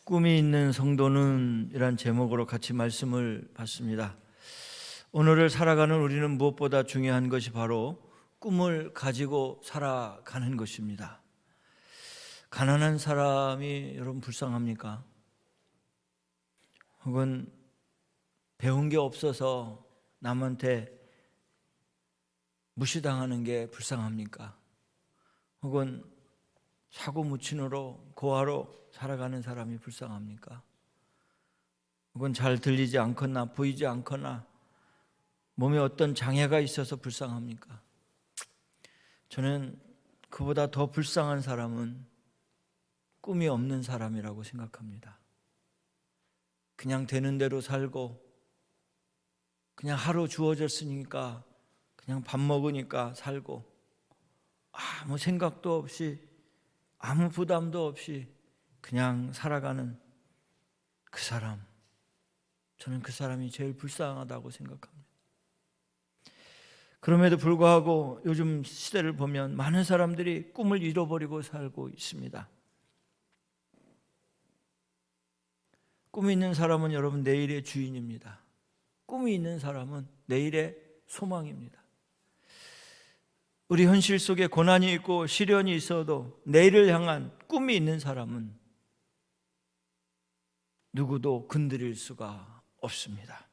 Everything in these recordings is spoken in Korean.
꿈이 있는 성도는 이란 제목으로 같이 말씀을 봤습니다. 오늘을 살아가는 우리는 무엇보다 중요한 것이 바로 꿈을 가지고 살아가는 것입니다. 가난한 사람이 여러분 불쌍합니까? 혹은 배운 게 없어서 남한테 무시당하는 게 불쌍합니까? 혹은 사고 묻힌으로 고아로 살아가는 사람이 불쌍합니까? 혹은 잘 들리지 않거나 보이지 않거나 몸에 어떤 장애가 있어서 불쌍합니까? 저는 그보다 더 불쌍한 사람은 꿈이 없는 사람이라고 생각합니다. 그냥 되는 대로 살고 그냥 하루 주어졌으니까 그냥 밥 먹으니까 살고 아무 생각도 없이 아무 부담도 없이 그냥 살아가는 그 사람, 저는 그 사람이 제일 불쌍하다고 생각합니다. 그럼에도 불구하고 요즘 시대를 보면 많은 사람들이 꿈을 잃어버리고 살고 있습니다. 꿈이 있는 사람은 여러분 내일의 주인입니다. 꿈이 있는 사람은 내일의 소망입니다. 우리 현실 속에 고난이 있고 시련이 있어도 내일을 향한 꿈이 있는 사람은 누구도 건드릴 수가 없습니다.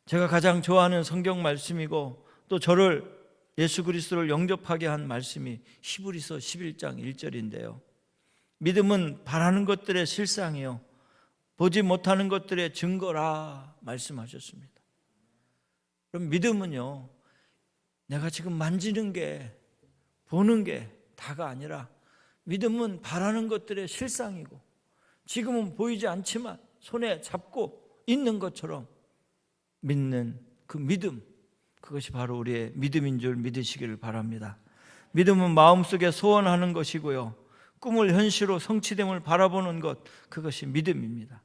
제가 가장 좋아하는 성경 말씀이고 또 저를 예수 그리스도를 영접하게 한 말씀이 히브리서 11장 1절인데요. 믿음은 바라는 것들의 실상이요 보지 못하는 것들의 증거라 말씀하셨습니다. 그럼 믿음은요, 내가 지금 만지는 게 보는 게 다가 아니라 믿음은 바라는 것들의 실상이고 지금은 보이지 않지만 손에 잡고 있는 것처럼 믿는 그 믿음, 그것이 바로 우리의 믿음인 줄 믿으시기를 바랍니다. 믿음은 마음속에 소원하는 것이고요, 꿈을 현실로 성취됨을 바라보는 것, 그것이 믿음입니다.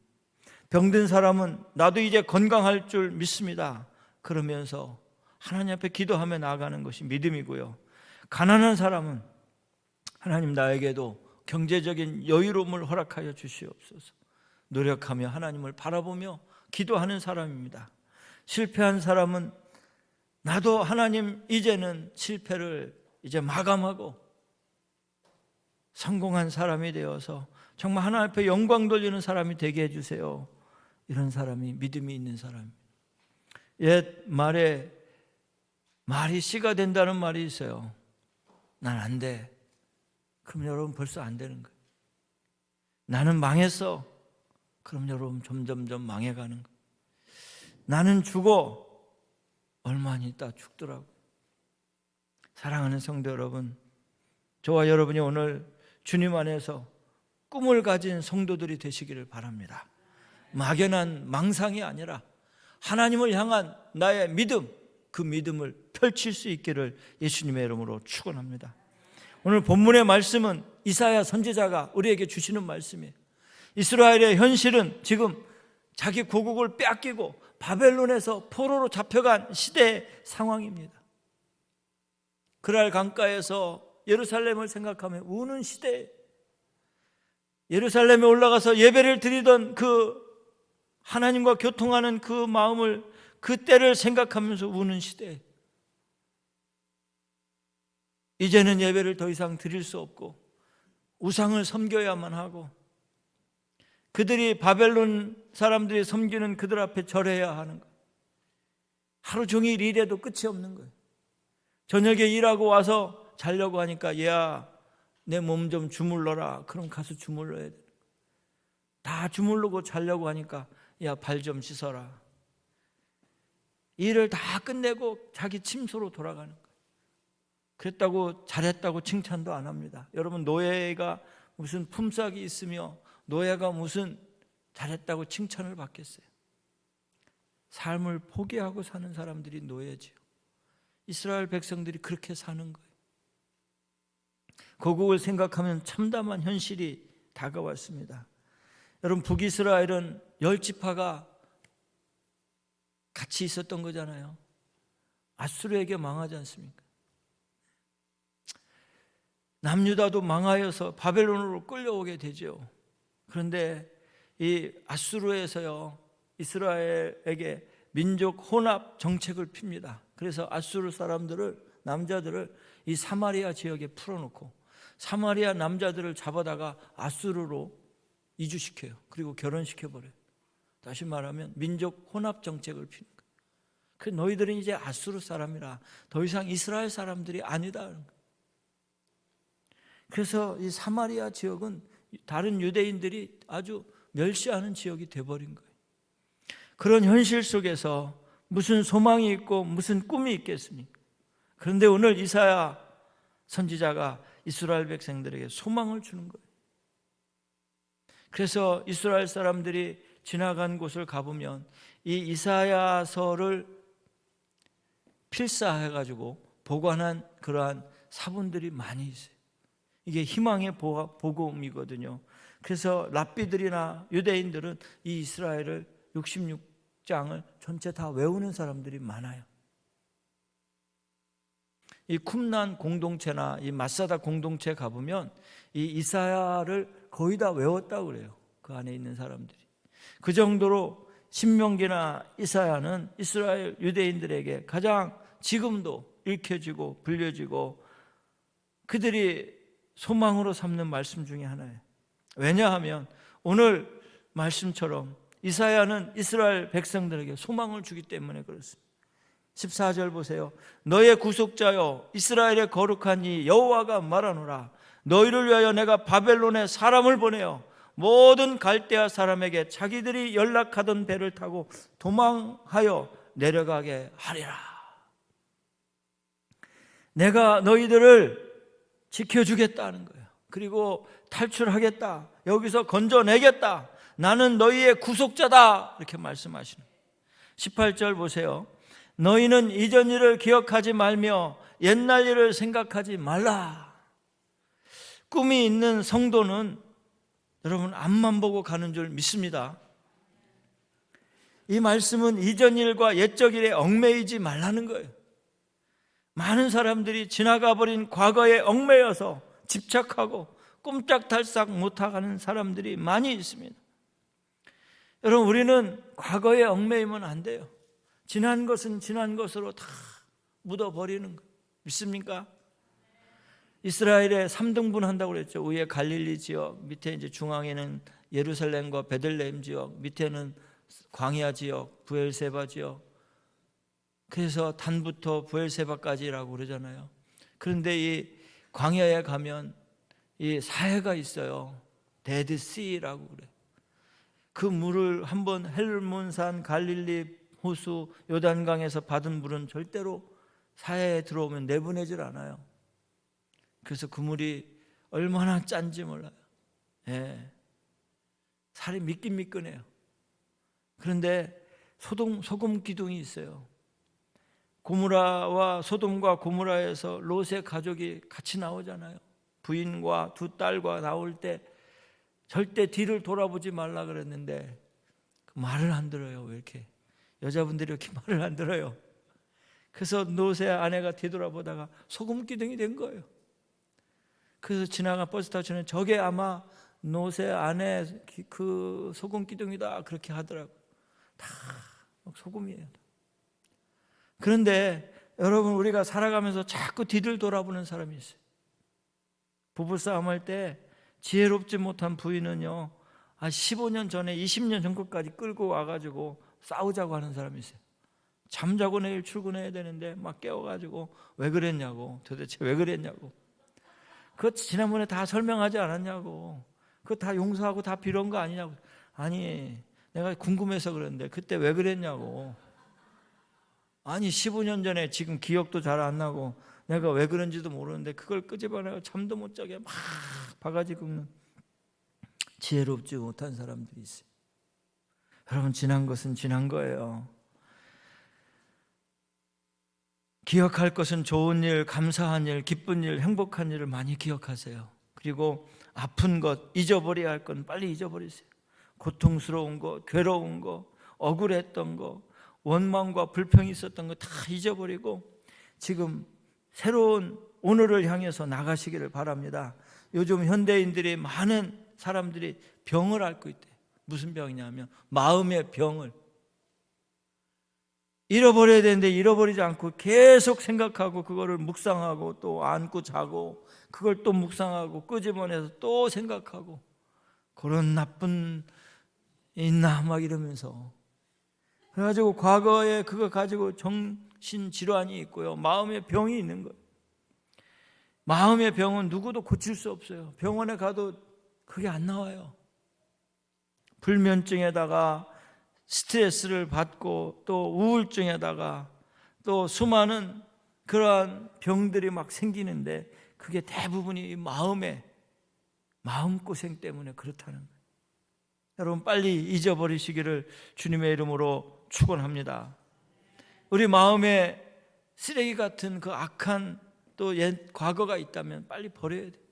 병든 사람은 나도 이제 건강할 줄 믿습니다 그러면서 하나님 앞에 기도하며 나아가는 것이 믿음이고요, 가난한 사람은 하나님 나에게도 경제적인 여유로움을 허락하여 주시옵소서 노력하며 하나님을 바라보며 기도하는 사람입니다. 실패한 사람은 나도 하나님 이제는 실패를 이제 마감하고 성공한 사람이 되어서 정말 하나님 앞에 영광 돌리는 사람이 되게 해주세요. 이런 사람이 믿음이 있는 사람입니다. 옛 말에 말이 씨가 된다는 말이 있어요. 난 안 돼. 그럼 여러분 벌써 안 되는 거예요. 나는 망했어. 그럼 여러분 점점점 망해가는 거예요. 나는 죽어. 얼마 안 있다 죽더라고. 사랑하는 성도 여러분, 저와 여러분이 오늘 주님 안에서 꿈을 가진 성도들이 되시기를 바랍니다. 막연한 망상이 아니라 하나님을 향한 나의 믿음, 그 믿음을 펼칠 수 있기를 예수님의 이름으로 축원합니다. 오늘 본문의 말씀은 이사야 선지자가 우리에게 주시는 말씀이에요. 이스라엘의 현실은 지금 자기 고국을 빼앗기고 바벨론에서 포로로 잡혀간 시대의 상황입니다. 그랄 강가에서 예루살렘을 생각하며 우는 시대, 예루살렘에 올라가서 예배를 드리던 그 하나님과 교통하는 그 마음을, 그 때를 생각하면서 우는 시대, 이제는 예배를 더 이상 드릴 수 없고 우상을 섬겨야만 하고 그들이 바벨론 사람들이 섬기는 그들 앞에 절해야 하는 거예요. 하루 종일 일해도 끝이 없는 거예요. 저녁에 일하고 와서 자려고 하니까 얘야 내 몸 좀 주물러라. 그럼 가서 주물러야 돼. 다 주물르고 자려고 하니까 야 발 좀 씻어라. 일을 다 끝내고 자기 침소로 돌아가는 거예요. 그랬다고 잘했다고 칭찬도 안 합니다. 여러분, 노예가 무슨 품삯이 있으며 노예가 무슨 잘했다고 칭찬을 받겠어요? 삶을 포기하고 사는 사람들이 노예지요. 이스라엘 백성들이 그렇게 사는 거예요. 고국을 생각하면 참담한 현실이 다가왔습니다. 여러분, 북이스라엘은 10지파가 같이 있었던 거잖아요. 아수르에게 망하지 않습니까? 남유다도 망하여서 바벨론으로 끌려오게 되죠. 그런데 이 아수르에서요 이스라엘에게 민족 혼합 정책을 핍니다. 그래서 아수르 사람들을, 남자들을 이 사마리아 지역에 풀어놓고 사마리아 남자들을 잡아다가 아수르로 이주시켜요. 그리고 결혼시켜버려요. 다시 말하면 민족 혼합 정책을 피는 거예요. 그 너희들은 이제 아수르 사람이라 더 이상 이스라엘 사람들이 아니다. 그래서 이 사마리아 지역은 다른 유대인들이 아주 멸시하는 지역이 돼버린 거예요. 그런 현실 속에서 무슨 소망이 있고 무슨 꿈이 있겠습니까? 그런데 오늘 이사야 선지자가 이스라엘 백성들에게 소망을 주는 거예요. 그래서 이스라엘 사람들이 지나간 곳을 가보면 이 이사야서를 필사해가지고 보관한 그러한 사본들이 많이 있어요. 이게 희망의 복음이거든요. 그래서 랍비들이나 유대인들은 이 이스라엘을 66장을 전체 다 외우는 사람들이 많아요. 이 쿰란 공동체나 이 마사다 공동체 가보면 이 이사야를 거의 다 외웠다고 그래요. 그 안에 있는 사람들이. 그 정도로 신명기나 이사야는 이스라엘 유대인들에게 가장 지금도 읽혀지고 불려지고 그들이 소망으로 삼는 말씀 중에 하나예요. 왜냐하면 오늘 말씀처럼 이사야는 이스라엘 백성들에게 소망을 주기 때문에 그렇습니다. 14절 보세요. 너의 구속자여 이스라엘의 거룩한 이 여호와가 말하노라. 너희를 위하여 내가 바벨론에 사람을 보내어 모든 갈대아 사람에게 자기들이 연락하던 배를 타고 도망하여 내려가게 하리라. 내가 너희들을 지켜주겠다는 거예요. 그리고 탈출하겠다. 여기서 건져내겠다. 나는 너희의 구속자다. 이렇게 말씀하시는 거예요. 18절 보세요. 너희는 이전 일을 기억하지 말며 옛날 일을 생각하지 말라. 꿈이 있는 성도는 여러분 앞만 보고 가는 줄 믿습니다. 이 말씀은 이전 일과 옛적 일에 얽매이지 말라는 거예요. 많은 사람들이 지나가 버린 과거에 얽매여서 집착하고 꼼짝달싹 못하는 사람들이 많이 있습니다. 여러분 우리는 과거에 얽매이면 안 돼요. 지난 것은 지난 것으로 다 묻어버리는 거 믿습니까? 이스라엘에 3등분 한다고 그랬죠. 위에 갈릴리 지역, 밑에 이제 중앙에는 예루살렘과 베들레헴 지역, 밑에는 광야 지역, 브엘세바 지역. 그래서 단부터 브엘세바까지라고 그러잖아요. 그런데 이 광야에 가면 이 사해가 있어요. 데드시라고 그래. 그 물을 한번 헬몬산, 갈릴리 호수, 요단강에서 받은 물은 절대로 사해에 들어오면 내보내질 않아요. 그래서 그 물이 얼마나 짠지 몰라요. 예. 살이 미끈미끈해요. 그런데 소금 기둥이 있어요. 고무라와 소돔과 고무라에서 롯의 가족이 같이 나오잖아요. 부인과 두 딸과 나올 때 절대 뒤를 돌아보지 말라 그랬는데 그 말을 안 들어요. 왜 이렇게 여자분들이 이렇게 말을 안 들어요. 그래서 롯의 아내가 뒤돌아보다가 소금 기둥이 된 거예요. 그래서 지나가 버스 타고 저는 저게 아마 롯의 아내 그 소금 기둥이다 그렇게 하더라고요. 다 소금이에요. 그런데 여러분 우리가 살아가면서 자꾸 뒤를 돌아보는 사람이 있어요. 부부싸움 할 때 지혜롭지 못한 부인은요 15년 전에 20년 전 것까지 끌고 와가지고 싸우자고 하는 사람이 있어요. 잠자고 내일 출근해야 되는데 막 깨워가지고 왜 그랬냐고, 도대체 왜 그랬냐고, 그거 지난번에 다 설명하지 않았냐고, 그거 다 용서하고 다 빌어온 거 아니냐고. 아니 내가 궁금해서 그러는데 그때 왜 그랬냐고. 아니 15년 전에 지금 기억도 잘 안 나고 내가 왜 그런지도 모르는데 그걸 끄집어내고 잠도 못 자게 막 바가지 긁는 지혜롭지 못한 사람들이 있어요. 여러분 지난 것은 지난 거예요. 기억할 것은 좋은 일, 감사한 일, 기쁜 일, 행복한 일을 많이 기억하세요. 그리고 아픈 것, 잊어버려야 할 건 빨리 잊어버리세요. 고통스러운 것, 괴로운 것, 억울했던 것, 원망과 불평이 있었던 거 다 잊어버리고 지금 새로운 오늘을 향해서 나가시기를 바랍니다. 요즘 현대인들이 많은 사람들이 병을 앓고 있대요. 무슨 병이냐면 마음의 병을 잃어버려야 되는데 잃어버리지 않고 계속 생각하고 그거를 묵상하고 또 안고 자고 그걸 또 묵상하고 끄집어내서 또 생각하고 그런 나쁜 있나 막 이러면서 그래가지고 과거에 그거 가지고 정신질환이 있고요, 마음의 병이 있는 거예요. 마음의 병은 누구도 고칠 수 없어요. 병원에 가도 그게 안 나와요. 불면증에다가 스트레스를 받고 또 우울증에다가 또 수많은 그러한 병들이 막 생기는데 그게 대부분이 마음고생 때문에 그렇다는 거예요. 여러분 빨리 잊어버리시기를 주님의 이름으로 축원합니다. 우리 마음에 쓰레기 같은 그 악한 또 옛 과거가 있다면 빨리 버려야 돼요.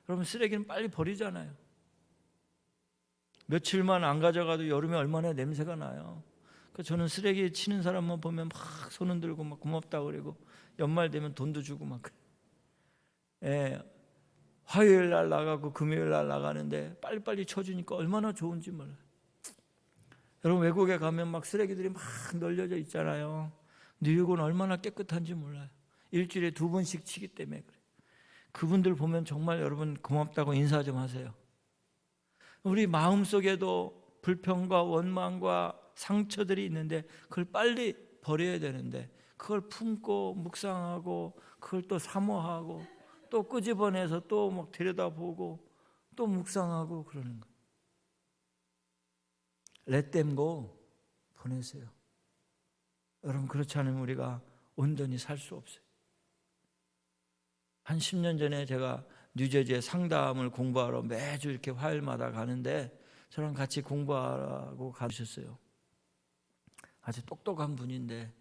여러분 쓰레기는 빨리 버리잖아요. 며칠만 안 가져가도 여름에 얼마나 냄새가 나요. 저는 쓰레기 치는 사람만 보면 막 손 흔들고 막 고맙다고 그러고 연말 되면 돈도 주고 막 그래. 화요일 날 나가고 금요일 날 나가는데 빨리빨리 쳐주니까 얼마나 좋은지 몰라요. 여러분 외국에 가면 막 쓰레기들이 막 널려져 있잖아요. 뉴욕은 얼마나 깨끗한지 몰라요. 일주일에 2번씩 치기 때문에 그래요. 그분들 보면 정말 여러분 고맙다고 인사 좀 하세요. 우리 마음속에도 불평과 원망과 상처들이 있는데 그걸 빨리 버려야 되는데 그걸 품고 묵상하고 그걸 또 사모하고 또 끄집어내서 또 막 들여다보고 또 묵상하고 그러는 거예요. Let them go. 보내세요. 여러분 그렇지 않으면 우리가 온전히 살 수 없어요. 한 10년 전에 제가 뉴저지에 상담을 공부하러 매주 이렇게 화요일마다 가는데 저랑 같이 공부하라고 가셨어요. 아주 똑똑한 분인데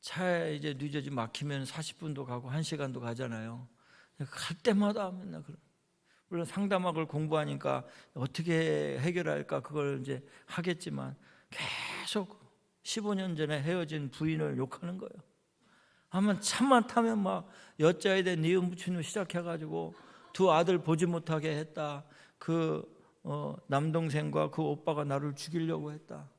차에 이제 뉴저지 막히면 40분도 가고 1시간도 가잖아요. 갈 때마다 맨날 그래. 물론 상담학을 공부하니까 어떻게 해결할까 그걸 이제 하겠지만 계속 15년 전에 헤어진 부인을 욕하는 거예요. 한번 차만 타면 막 여자에 대한 니은 붙이는 시작해가지고 2 아들 보지 못하게 했다. 그 남동생과 그 오빠가 나를 죽이려고 했다.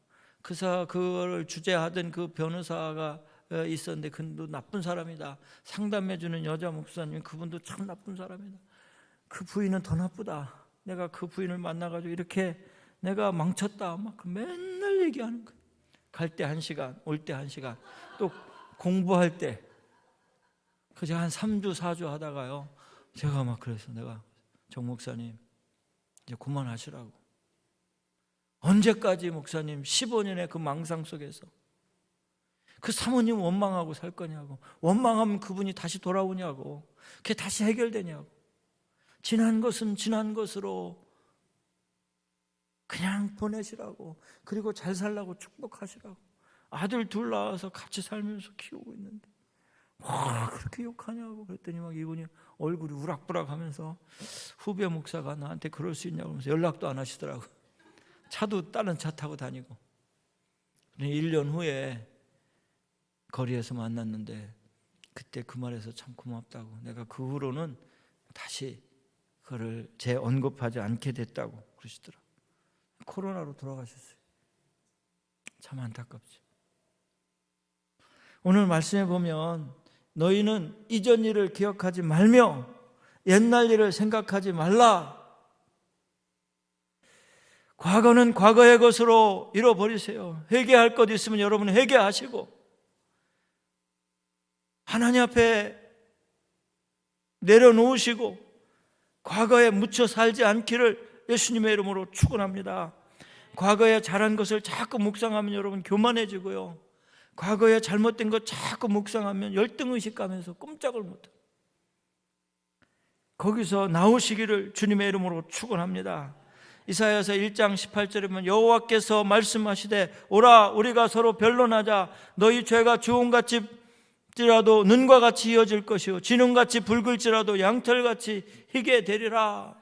그걸 주재하던 그 변호사가 있었는데 그분도 나쁜 사람이다. 상담해주는 여자 목사님 그분도 참 나쁜 사람이다. 그 부인은 더 나쁘다. 내가 그 부인을 만나가지고 이렇게 내가 망쳤다. 막 맨날 얘기하는 거예요. 갈 때 1시간, 올 때 1시간, 또 공부할 때. 제가 한 3주, 4주 하다가요. 제가 막 그래서 내가 정 목사님 이제 그만하시라고. 언제까지 목사님 15년의 그 망상 속에서 그 사모님 원망하고 살 거냐고. 원망하면 그분이 다시 돌아오냐고. 그게 다시 해결되냐고. 지난 것은 지난 것으로 그냥 보내시라고. 그리고 잘 살라고 축복하시라고. 아들 2 낳아서 같이 살면서 키우고 있는데 그렇게 욕하냐고. 그랬더니 막 이분이 얼굴이 우락부락 하면서 후배 목사가 나한테 그럴 수 있냐고 하면서 연락도 안 하시더라고. 차도 다른 차 타고 다니고. 1년 후에 거리에서 만났는데 그때 그 말에서 참 고맙다고. 내가 그 후로는 다시 그를 재언급하지 않게 됐다고 그러시더라고. 코로나로 돌아가셨어요. 참 안타깝죠. 오늘 말씀에 보면 너희는 이전 일을 기억하지 말며 옛날 일을 생각하지 말라. 과거는 과거의 것으로 잃어버리세요. 회개할 것 있으면 여러분 회개하시고 하나님 앞에 내려놓으시고 과거에 묻혀 살지 않기를 예수님의 이름으로 축원합니다. 과거에 잘한 것을 자꾸 묵상하면 여러분 교만해지고요. 과거에 잘못된 것 자꾸 묵상하면 열등의식 가면서 꼼짝을 못해요. 거기서 나오시기를 주님의 이름으로 축원합니다. 이사야서 1장 18절에 보면 여호와께서 말씀하시되 오라 우리가 서로 변론하자. 너희 죄가 주홍같이 지라도 눈과 같이 이어질 것이요 진홍같이 붉을지라도 양털같이 희게 되리라.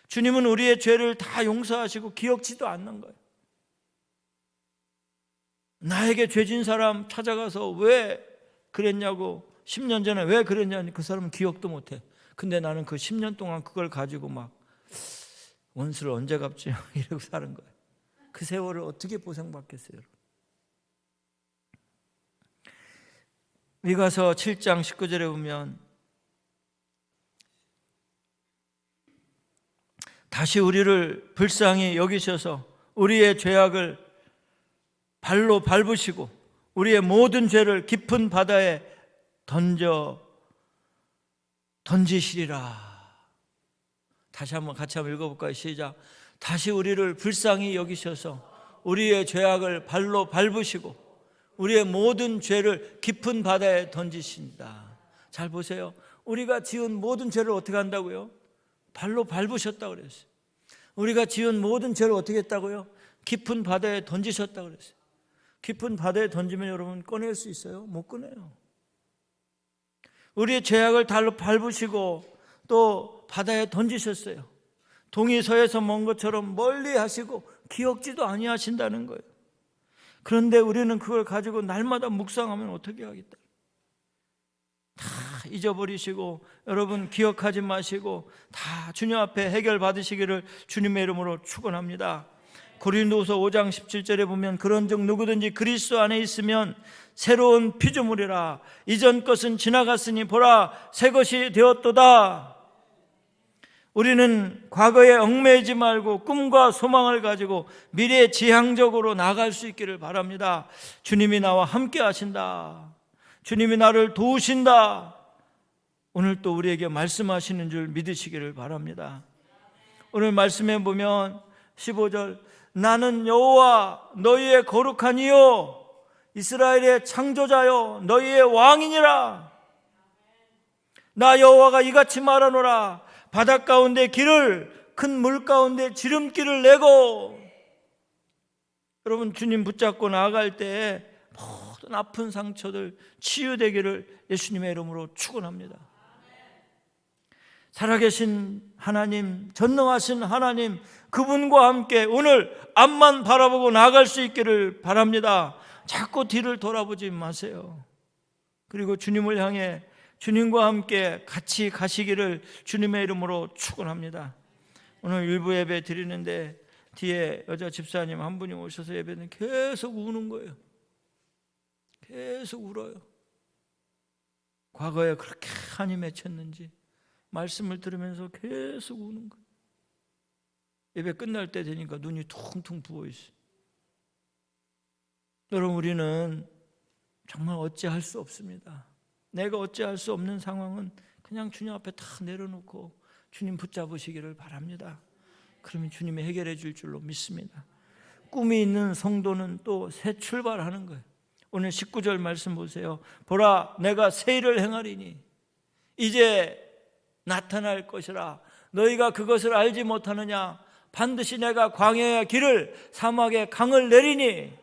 주님은 우리의 죄를 다 용서하시고 기억지도 않는 거예요. 나에게 죄진 사람 찾아가서 왜 그랬냐고 10년 전에 왜 그랬냐니 그 사람은 기억도 못해. 근데 나는 그 10년 동안 그걸 가지고 막 원수를 언제 갚지? 이러고 사는 거예요. 그 세월을 어떻게 보상받겠어요? 여러분? 미가서 7장 19절에 보면 다시 우리를 불쌍히 여기셔서 우리의 죄악을 발로 밟으시고 우리의 모든 죄를 깊은 바다에 던지시리라. 다시 한번 같이 한번 읽어볼까요? 시작. 다시 우리를 불쌍히 여기셔서 우리의 죄악을 발로 밟으시고 우리의 모든 죄를 깊은 바다에 던지신다. 잘 보세요. 우리가 지은 모든 죄를 어떻게 한다고요? 발로 밟으셨다고 그랬어요. 우리가 지은 모든 죄를 어떻게 했다고요? 깊은 바다에 던지셨다고 그랬어요. 깊은 바다에 던지면 여러분 꺼낼 수 있어요? 못 꺼내요. 우리의 죄악을 달로 밟으시고 또 바다에 던지셨어요. 동이 서에서 먼 것처럼 멀리 하시고 기억지도 아니하신다는 거예요. 그런데 우리는 그걸 가지고 날마다 묵상하면 어떻게 하겠다? 다 잊어버리시고 여러분 기억하지 마시고 다 주님 앞에 해결받으시기를 주님의 이름으로 축원합니다. 고린도후서 5장 17절에 보면 그런즉 누구든지 그리스도 안에 있으면 새로운 피조물이라 이전 것은 지나갔으니 보라 새 것이 되었도다. 우리는 과거에 얽매이지 말고 꿈과 소망을 가지고 미래 지향적으로 나아갈 수 있기를 바랍니다. 주님이 나와 함께 하신다. 주님이 나를 도우신다. 오늘 또 우리에게 말씀하시는 줄 믿으시기를 바랍니다. 오늘 말씀에 보면 15절 나는 여호와 너희의 거룩한 이요 이스라엘의 창조자요 너희의 왕이니라. 나 여호와가 이같이 말하노라. 바닷 가운데 길을 큰 물 가운데 지름길을 내고. 여러분 주님 붙잡고 나아갈 때 모든 아픈 상처들 치유되기를 예수님의 이름으로 축원합니다. 살아계신 하나님, 전능하신 하나님, 그분과 함께 오늘 앞만 바라보고 나아갈 수 있기를 바랍니다. 자꾸 뒤를 돌아보지 마세요. 그리고 주님을 향해 주님과 함께 같이 가시기를 주님의 이름으로 축원합니다. 오늘 일부 예배 드리는데 뒤에 여자 집사님 한 분이 오셔서 예배는 계속 우는 거예요. 계속 울어요. 과거에 그렇게 한이 맺혔는지 말씀을 들으면서 계속 우는 거예요. 예배 끝날 때 되니까 눈이 퉁퉁 부어있어요. 여러분 우리는 정말 어찌할 수 없습니다. 내가 어찌할 수 없는 상황은 그냥 주님 앞에 다 내려놓고 주님 붙잡으시기를 바랍니다. 그러면 주님이 해결해 줄 줄로 믿습니다. 꿈이 있는 성도는 또 새 출발하는 거예요. 오늘 19절 말씀 보세요. 보라 내가 새 일을 행하리니 이제 나타날 것이라 너희가 그것을 알지 못하느냐. 반드시 내가 광야의 길을 사막에 강을 내리니.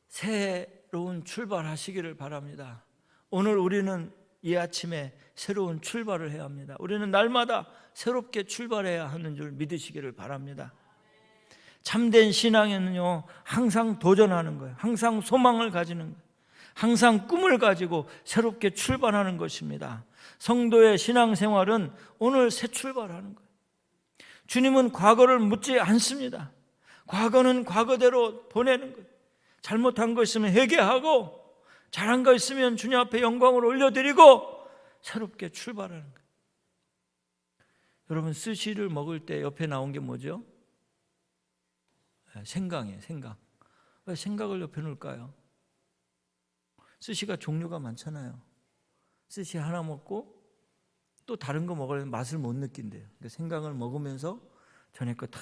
새로운 출발하시기를 바랍니다. 오늘 우리는 이 아침에 새로운 출발을 해야 합니다. 우리는 날마다 새롭게 출발해야 하는 줄 믿으시기를 바랍니다. 참된 신앙에는요 항상 도전하는 거예요. 항상 소망을 가지는 거예요. 항상 꿈을 가지고 새롭게 출발하는 것입니다. 성도의 신앙생활은 오늘 새 출발하는 거예요. 주님은 과거를 묻지 않습니다. 과거는 과거대로 보내는 거예요. 잘못한 거 있으면 회개하고 잘한 거 있으면 주님 앞에 영광을 올려드리고 새롭게 출발하는 거예요. 여러분 스시를 먹을 때 옆에 나온 게 뭐죠? 생강이에요. 생강. 왜 생강을 옆에 놓을까요? 스시가 종류가 많잖아요. 스시 하나 먹고 또 다른 거 먹으려면 맛을 못 느낀대요. 그러니까 생강을 먹으면서 전에 거 다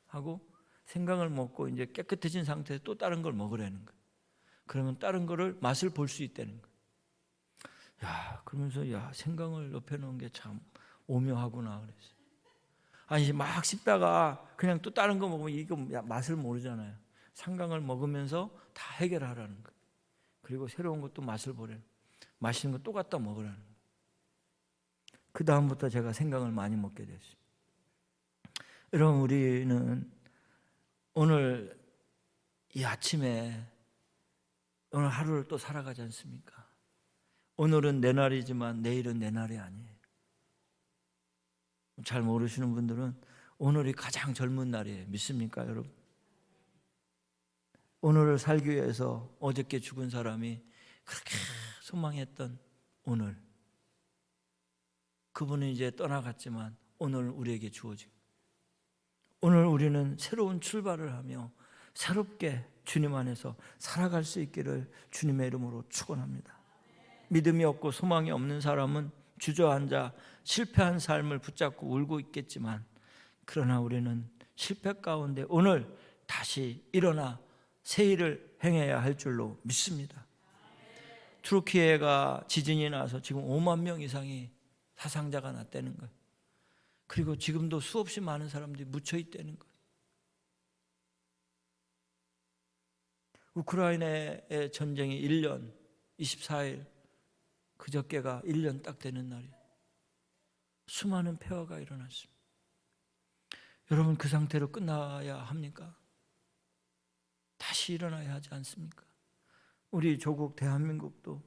하고 생강을 먹고 이제 깨끗해진 상태에서 또 다른 걸 먹으라는 거예요. 그러면 다른 거를 맛을 볼 수 있다는 거예요. 야, 그러면서 생강을 옆에 놓은 게 참 오묘하구나 그랬어요. 아니 막 씹다가 그냥 또 다른 거 먹으면 이거 맛을 모르잖아요. 생강을 먹으면서 다 해결하라는 거예요. 그리고 새로운 것도 맛을 보라는 거예요. 맛있는 거 또 갖다 먹으라는 거예요. 그 다음부터 제가 생강을 많이 먹게 됐어요. 여러분 우리는 오늘 이 아침에 오늘 하루를 또 살아가지 잘 모르시는 분들은 오늘이 가장 젊은 날이에요. 믿습니까, 여러분? 오늘을 살기 위해서 어저께 죽은 사람이 그렇게 소망했던 오늘, 그분은 이제 떠나갔지만 오늘 우리에게 주어진, 오늘 우리는 새로운 출발을 하며 새롭게 주님 안에서 살아갈 수 있기를 주님의 이름으로 축원합니다. 믿음이 없고 소망이 없는 사람은 주저앉아 실패한 삶을 붙잡고 울고 있겠지만, 그러나 우리는 실패 가운데 오늘 다시 일어나 새 일을 행해야 할 줄로 믿습니다. 투르키예가 지진이 나서 지금 5만 명 이상이 사상자가 났다는 거예요. 그리고 지금도 수없이 많은 사람들이 묻혀 있다는 거예요. 우크라이나의 전쟁이 1년 24일, 그저께가 1년 딱 되는 날이에요. 수많은 폐허가 일어났습니다. 여러분, 그 상태로 끝나야 합니까? 다시 일어나야 하지 않습니까? 우리 조국 대한민국도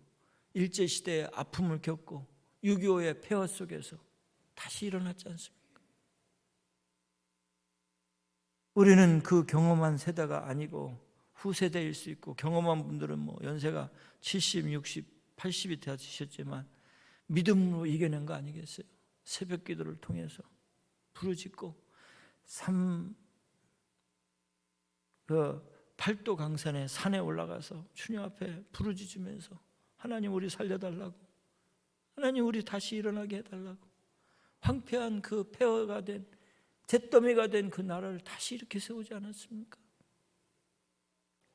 일제시대의 아픔을 겪고 6.25의 폐허 속에서 다시 일어났지 않습니까? 우리는 그 경험한 세대가 아니고 후세대일 수 있고, 경험한 분들은 뭐 연세가 70, 60, 80이 되셨지만 믿음으로 이겨낸 거 아니겠어요? 새벽 기도를 통해서 부르짖고 팔도 강산의 산에 올라가서 주님 앞에 부르짖으면서 하나님 우리 살려달라고, 하나님 우리 다시 일어나게 해달라고, 황폐한 그 폐허가 된 잿더미가 된 그 나라를 다시 이렇게 세우지 않았습니까?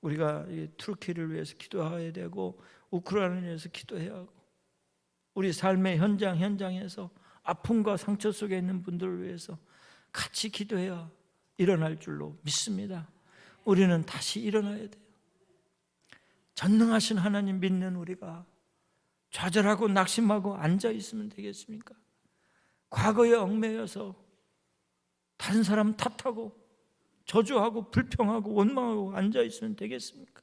우리가 투르키를 위해서 기도해야 되고 우크라이나를 위해서 기도해야 하고, 우리 삶의 현장에서 아픔과 상처 속에 있는 분들을 위해서 같이 기도해야 일어날 줄로 믿습니다. 우리는 다시 일어나야 돼요. 전능하신 하나님 믿는 우리가 좌절하고 낙심하고 앉아 있으면 되겠습니까? 과거에 얽매여서 다른 사람 탓하고 저주하고 불평하고 원망하고 앉아 있으면 되겠습니까?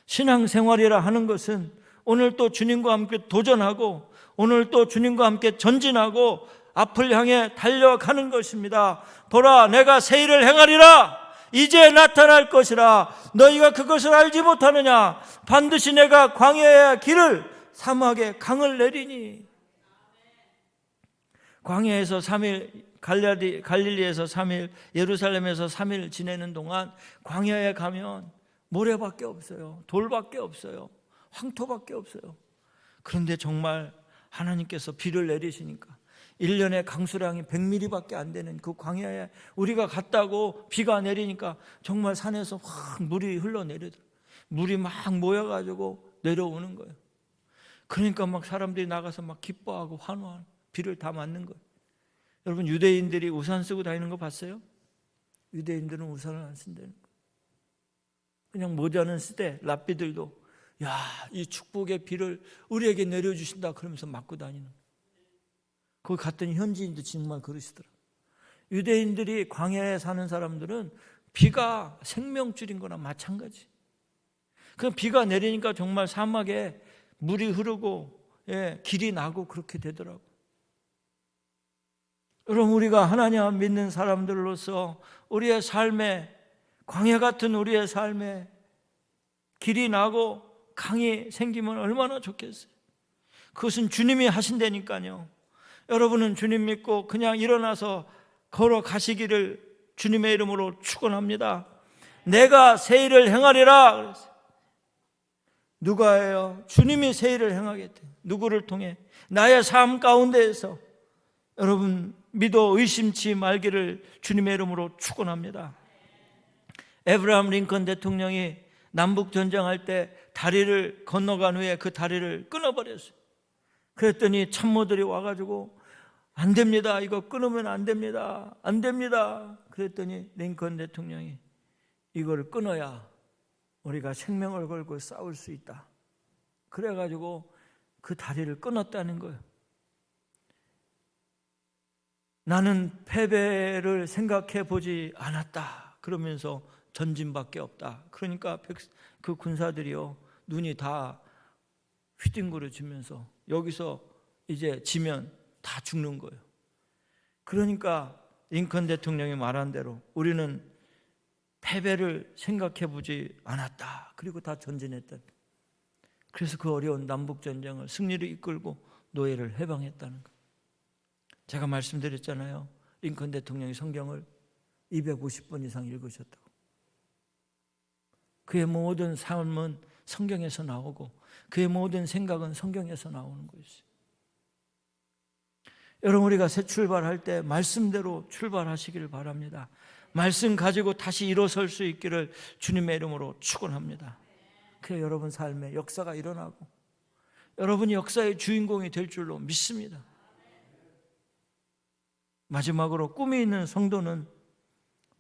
신앙생활이라 하는 것은 오늘 또 주님과 함께 도전하고 오늘 또 주님과 함께 전진하고 앞을 향해 달려가는 것입니다. 보라, 내가 새 일을 행하리라. 이제 나타날 것이라. 너희가 그것을 알지 못하느냐? 반드시 내가 광야의 길을 사막에 강을 내리니. 광야에서 3일, 갈릴리에서 3일, 예루살렘에서 3일 지내는 동안 광야에 가면 모래밖에 없어요. 돌밖에 없어요. 황토밖에 없어요. 그런데 정말 하나님께서 비를 내리시니까 1년에 강수량이 100mm밖에 안 되는 그 광야에 우리가 갔다고 비가 내리니까 정말 산에서 확 물이 흘러내리더라고요. 물이 막 모여가지고 내려오는 거예요. 그러니까 막 사람들이 나가서 막 기뻐하고 환호하는, 비를 다 맞는 거예요. 여러분, 유대인들이 우산 쓰고 다니는 거 봤어요? 유대인들은 우산을 안 쓴다는 거예요. 그냥 모자는 쓰되 랍비들도 야, 이 축복의 비를 우리에게 내려주신다 그러면서 맞고 다니는 거예요. 거기 갔더니 현지인도 정말 그러시더라고요. 유대인들이 광야에 사는 사람들은 비가 생명줄인 거나 마찬가지. 그 비가 내리니까 정말 사막에 물이 흐르고 길이 나고 그렇게 되더라고요. 여러분, 우리가 하나님 믿는 사람들로서 우리의 삶에, 광야 같은 우리의 삶에 길이 나고 강이 생기면 얼마나 좋겠어요. 그것은 주님이 하신다니까요. 여러분은 주님 믿고 그냥 일어나서 걸어가시기를 주님의 이름으로 축원합니다. 내가 새 일을 행하리라 그랬어요. 누가 해요? 주님이 새 일을 행하겠대. 누구를 통해? 나의 삶 가운데에서. 여러분, 믿어 의심치 말기를 주님의 이름으로 축원합니다. 에브라함 링컨 대통령이 남북 전쟁할 때 다리를 건너간 후에 그 다리를 끊어버렸어요. 그랬더니 참모들이 와가지고 안 됩니다. 이거 끊으면 안 됩니다. 안 됩니다. 그랬더니 링컨 대통령이 이걸 끊어야 우리가 생명을 걸고 싸울 수 있다. 그래가지고 그 다리를 끊었다는 거예요. 나는 패배를 생각해 보지 않았다. 그러면서 전진밖에 없다. 그러니까 그 군사들이요, 눈이 다 휘둥그레지면서 여기서 이제 지면 다 죽는 거예요. 그러니까 링컨 대통령이 말한 대로 우리는 패배를 생각해 보지 않았다. 그리고 다 전진했다. 그래서 그 어려운 남북전쟁을 승리를 이끌고 노예를 해방했다는 것. 제가 말씀드렸잖아요. 링컨 대통령이 성경을 250번 이상 읽으셨다고. 그의 모든 삶은 성경에서 나오고 그의 모든 생각은 성경에서 나오는 것이죠. 여러분, 우리가 새 출발할 때 말씀대로 출발하시기를 바랍니다. 말씀 가지고 다시 일어설 수 있기를 주님의 이름으로 축원합니다. 그래 여러분 삶에 역사가 일어나고 여러분이 역사의 주인공이 될 줄로 믿습니다. 마지막으로 꿈이 있는 성도는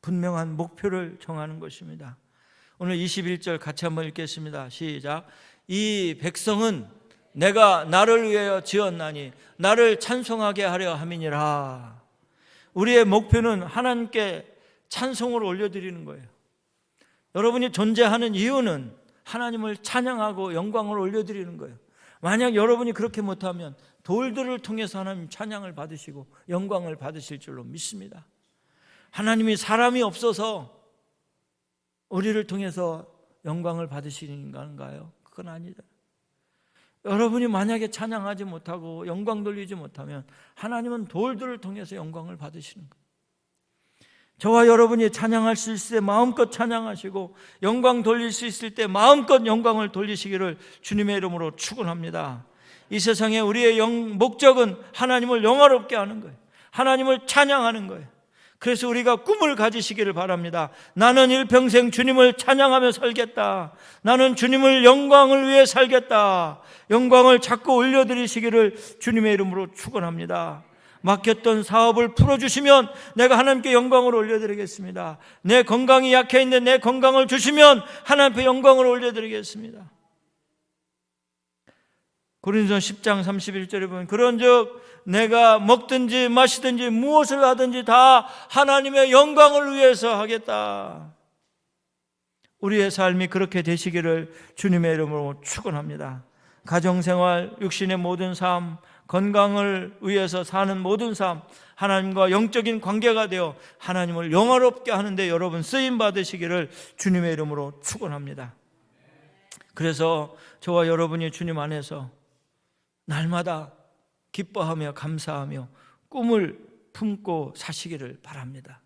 분명한 목표를 정하는 것입니다. 오늘 21절 같이 한번 읽겠습니다. 시작. 이 백성은 내가 나를 위하여 지었나니 나를 찬송하게 하려 함이니라. 우리의 목표는 하나님께 찬송을 올려드리는 거예요. 여러분이 존재하는 이유는 하나님을 찬양하고 영광을 올려드리는 거예요. 만약 여러분이 그렇게 못하면 돌들을 통해서 하나님 찬양을 받으시고 영광을 받으실 줄로 믿습니다. 하나님이 사람이 없어서 우리를 통해서 영광을 받으시는 건가요? 그건 아니다. 여러분이 만약에 찬양하지 못하고 영광 돌리지 못하면 하나님은 돌들을 통해서 영광을 받으시는 거예요. 저와 여러분이 찬양할 수 있을 때 마음껏 찬양하시고 영광 돌릴 수 있을 때 마음껏 영광을 돌리시기를 주님의 이름으로 축원합니다. 이 세상에 우리의 목적은 하나님을 영화롭게 하는 거예요. 하나님을 찬양하는 거예요. 그래서 우리가 꿈을 가지시기를 바랍니다. 나는 일평생 주님을 찬양하며 살겠다. 나는 주님을 영광을 위해 살겠다. 영광을 자꾸 올려드리시기를 주님의 이름으로 축원합니다. 맡겼던 사업을 풀어주시면 내가 하나님께 영광을 올려드리겠습니다. 내 건강이 약해 있는데 내 건강을 주시면 하나님께 영광을 올려드리겠습니다. 고린도전서 10장 31절에 보면 그런즉 내가 먹든지 마시든지 무엇을 하든지 다 하나님의 영광을 위해서 하겠다. 우리의 삶이 그렇게 되시기를 주님의 이름으로 축원합니다. 가정생활, 육신의 모든 삶, 건강을 위해서 사는 모든 삶, 하나님과 영적인 관계가 되어 하나님을 영화롭게 하는데 여러분 쓰임 받으시기를 주님의 이름으로 축원합니다. 그래서 저와 여러분이 주님 안에서 날마다 기뻐하며 감사하며 꿈을 품고 사시기를 바랍니다.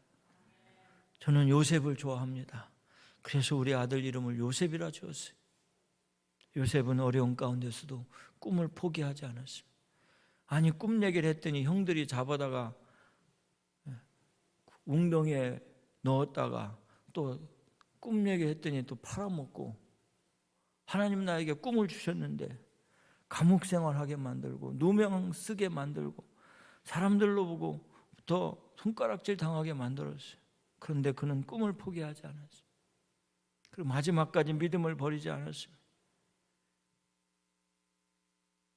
저는 요셉을 좋아합니다. 그래서 우리 아들 이름을 요셉이라 지었어요. 요셉은 어려운 가운데서도 꿈을 포기하지 않았습니다. 아니 꿈 얘기를 했더니 형들이 잡아다가 웅덩이에 넣었다가 또 꿈 얘기했더니 또 팔아먹고 하나님 나에게 꿈을 주셨는데 감옥 생활하게 만들고 누명 쓰게 만들고 사람들로 보고 더 손가락질 당하게 만들었어요. 그런데 그는 꿈을 포기하지 않았어요. 그리고 마지막까지 믿음을 버리지 않았습니다.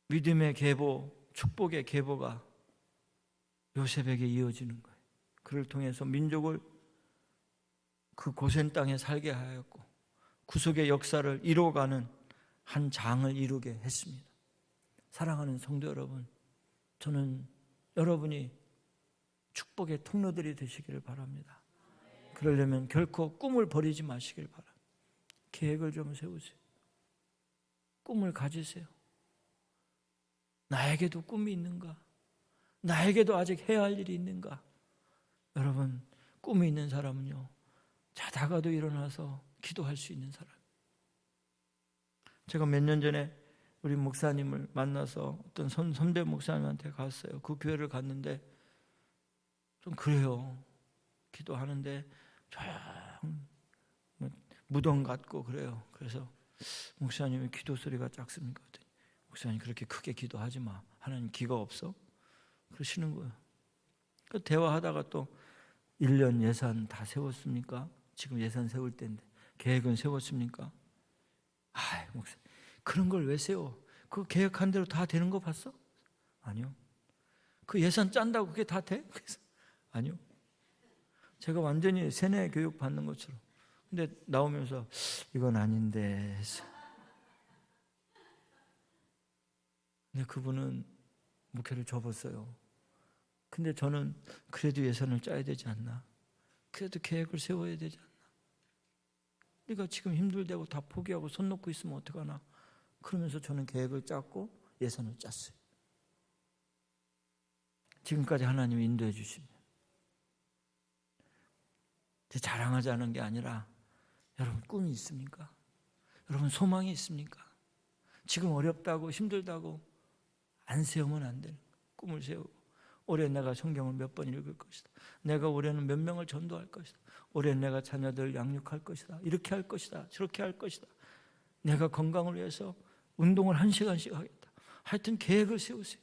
믿음의 계보, 축복의 계보가 요셉에게 이어지는 거예요. 그를 통해서 민족을 그 고센 땅에 살게 하였고 구속의 역사를 이루어가는 한 장을 이루게 했습니다. 사랑하는 성도 여러분, 저는 여러분이 축복의 통로들이 되시기를 바랍니다. 그러려면 결코 꿈을 버리지 마시길 바랍니다. 계획을 좀 세우세요. 꿈을 가지세요. 나에게도 꿈이 있는가? 나에게도 아직 해야 할 일이 있는가? 여러분, 꿈이 있는 사람은요, 자다가도 일어나서 기도할 수 있는 사람. 제가 몇 년 전에 우리 목사님을 만나서 어떤 선배 목사님한테 갔어요. 그 교회를 갔는데 좀 그래요. 기도하는데 조용 무덤 같고 그래요. 그래서 목사님이 기도 소리가 작습니까? 목사님 그렇게 크게 기도하지 마. 하나님 기가 없어? 그러시는 거예요. 그 대화하다가 또 1년 예산 다 세웠습니까? 지금 예산 세울 때인데 계획은 세웠습니까? 아이 목사님 그런 걸 왜 세워? 그 계획한 대로 다 되는 거 봤어? 아니요. 그 예산 짠다고 그게 다 돼? 그래서 아니요. 제가 완전히 세뇌 교육 받는 것처럼. 근데 나오면서 이건 아닌데 해서. 근데 그분은 목회를 접었어요. 근데 저는 그래도 예산을 짜야 되지 않나? 그래도 계획을 세워야 되지 않나? 네가 지금 힘들다고 다 포기하고 손 놓고 있으면 어떡하나? 그러면서 저는 계획을 짰고 예산을 짰어요. 지금까지 하나님이 인도해 주시면. 자랑하지 않은 게 아니라 여러분 꿈이 있습니까? 여러분 소망이 있습니까? 지금 어렵다고 힘들다고 안 세우면 안 되는 꿈을 세우고, 올해 내가 성경을 몇 번 읽을 것이다. 내가 올해는 몇 명을 전도할 것이다. 올해 내가 자녀들 양육할 것이다. 이렇게 할 것이다. 저렇게 할 것이다. 내가 건강을 위해서 운동을 1시간씩 하겠다. 하여튼 계획을 세우세요.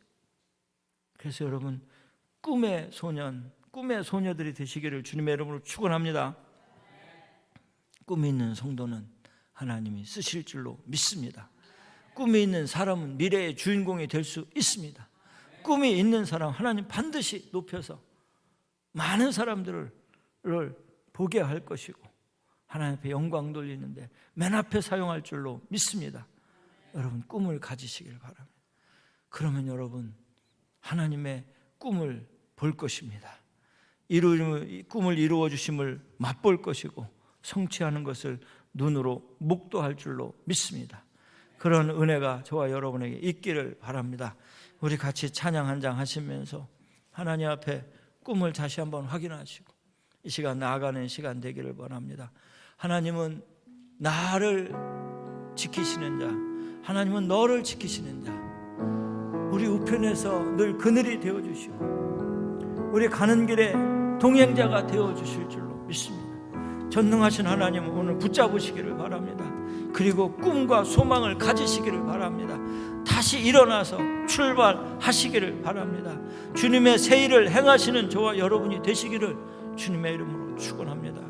그래서 여러분 꿈의 소년, 꿈의 소녀들이 되시기를 주님의 이름으로 축원합니다. 꿈이 있는 성도는 하나님이 쓰실 줄로 믿습니다. 꿈이 있는 사람은 미래의 주인공이 될 수 있습니다. 꿈이 있는 사람 하나님 반드시 높여서 많은 사람들을 보게 할 것이고 하나님 앞에 영광 돌리는데 맨 앞에 사용할 줄로 믿습니다. 여러분 꿈을 가지시길 바랍니다. 그러면 여러분 하나님의 꿈을 볼 것입니다. 꿈을 이루어 주심을 맛볼 것이고 성취하는 것을 눈으로 목도할 줄로 믿습니다. 그런 은혜가 저와 여러분에게 있기를 바랍니다. 우리 같이 찬양 한 장 하시면서 하나님 앞에 꿈을 다시 한번 확인하시고 이 시간 나아가는 시간 되기를 원합니다. 하나님은 나를 지키시는 자, 하나님은 너를 지키시는 자, 우리 우편에서 늘 그늘이 되어주시고 우리 가는 길에 동행자가 되어주실 줄로 믿습니다. 전능하신 하나님은 오늘 붙잡으시기를 바랍니다. 그리고 꿈과 소망을 가지시기를 바랍니다. 다시 일어나서 출발하시기를 바랍니다. 주님의 새 일을 행하시는 저와 여러분이 되시기를 주님의 이름으로 축원합니다.